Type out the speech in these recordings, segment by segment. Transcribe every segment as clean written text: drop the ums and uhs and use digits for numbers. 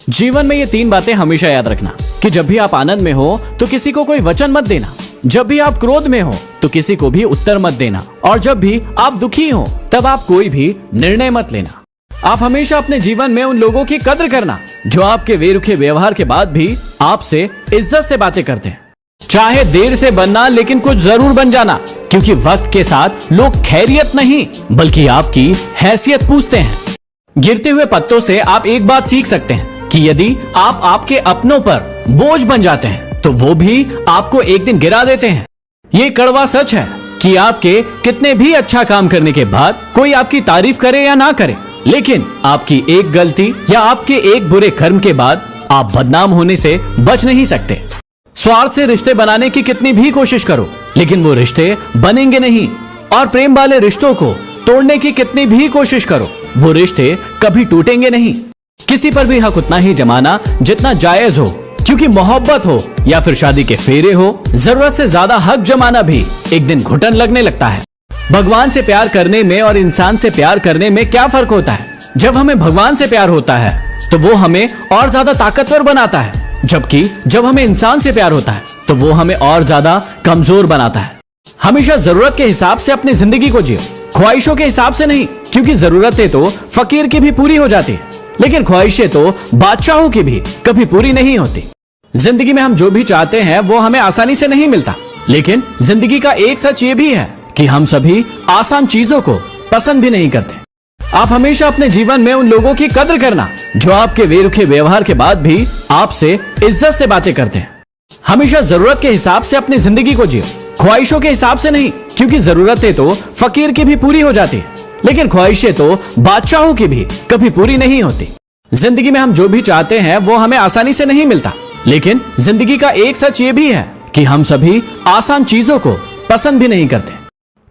जीवन में ये 3 बातें हमेशा याद रखना कि जब भी आप आनंद में हो तो किसी को कोई वचन मत देना, जब भी आप क्रोध में हो तो किसी को भी उत्तर मत देना, और जब भी आप दुखी हो तब आप कोई भी निर्णय मत लेना। आप हमेशा अपने जीवन में उन लोगों की कद्र करना जो आपके बेरुखे व्यवहार के बाद भी आपसे इज्जत से बातें करते हैं। चाहे देर से बनना, लेकिन कुछ जरूर बन जाना, क्योंकि वक्त के साथ लोग खैरियत नहीं बल्कि आपकी हैसियत पूछते हैं। गिरते हुए पत्तों से आप एक बात सीख सकते हैं कि यदि आप आपके अपनों पर बोझ बन जाते हैं तो वो भी आपको एक दिन गिरा देते हैं। ये कड़वा सच है कि आपके कितने भी अच्छा काम करने के बाद कोई आपकी तारीफ करे या ना करे, लेकिन आपकी एक गलती या आपके एक बुरे कर्म के बाद आप बदनाम होने से बच नहीं सकते। स्वार्थ से रिश्ते बनाने की कितनी भी कोशिश करो, लेकिन वो रिश्ते बनेंगे नहीं, और प्रेम वाले रिश्तों को तोड़ने की कितनी भी कोशिश करो, वो रिश्ते कभी टूटेंगे नहीं। किसी पर भी हक उतना ही जमाना जितना जायज हो, क्योंकि मोहब्बत हो या फिर शादी के फेरे हो, जरूरत से ज्यादा हक जमाना भी एक दिन घुटन लगने लगता है। भगवान से प्यार करने में और इंसान से प्यार करने में क्या फर्क होता है? जब हमें भगवान से प्यार होता है तो वो हमें और ज्यादा ताकतवर बनाता है, जबकि जब हमें इंसान से प्यार होता है तो वो हमें और ज्यादा कमजोर बनाता है। हमेशा जरूरत के हिसाब से अपनी जिंदगी को जियो, ख्वाहिशों के हिसाब से नहीं, क्योंकि जरूरतें तो फकीर की भी पूरी हो जाती है, लेकिन ख्वाहिशें तो बादशाहों की भी कभी पूरी नहीं होती। जिंदगी में हम जो भी चाहते हैं वो हमें आसानी से नहीं मिलता, लेकिन जिंदगी का एक सच ये भी है कि हम सभी आसान चीजों को पसंद भी नहीं करते। आप हमेशा अपने जीवन में उन लोगों की कद्र करना जो आपके बेरुखे व्यवहार के बाद भी आपसे इज्जत से बातें करते हैं। हमेशा जरूरत के हिसाब से अपनी जिंदगी को जियो, ख्वाहिशों के हिसाब से नहीं, क्योंकि जरूरतें तो फकीर की भी पूरी हो जाती है, लेकिन ख्वाहिशें तो बादशाहों की भी कभी पूरी नहीं होती। जिंदगी में हम जो भी चाहते हैं वो हमें आसानी से नहीं मिलता, लेकिन जिंदगी का एक सच ये भी है कि हम सभी आसान चीजों को पसंद भी नहीं करते।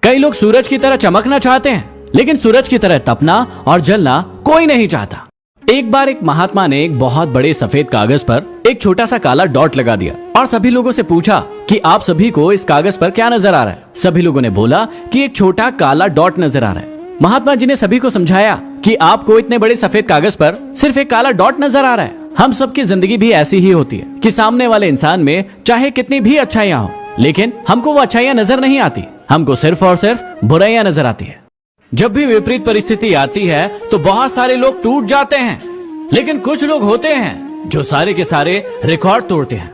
कई लोग सूरज की तरह चमकना चाहते हैं, लेकिन सूरज की तरह तपना और जलना कोई नहीं चाहता। एक बार एक महात्मा ने एक बहुत बड़े सफेद कागज पर एक छोटा सा काला डॉट लगा दिया और सभी लोगों से पूछा कि आप सभी को इस कागज पर क्या नजर आ रहा है। सभी लोगों ने बोला कि एक छोटा काला डॉट नजर आ रहा है। महात्मा जी ने सभी को समझाया कि आपको इतने बड़े सफेद कागज पर सिर्फ एक काला डॉट नजर आ रहा है। हम सबकी जिंदगी भी ऐसी ही होती है कि सामने वाले इंसान में चाहे कितनी भी अच्छाइयां हो, लेकिन हमको वो अच्छाइयां नजर नहीं आती, हमको सिर्फ और सिर्फ बुराइयां नजर आती है। जब भी विपरीत परिस्थिति आती है तो बहुत सारे लोग टूट जाते हैं, लेकिन कुछ लोग होते हैं जो सारे के सारे रिकॉर्ड तोड़ते हैं।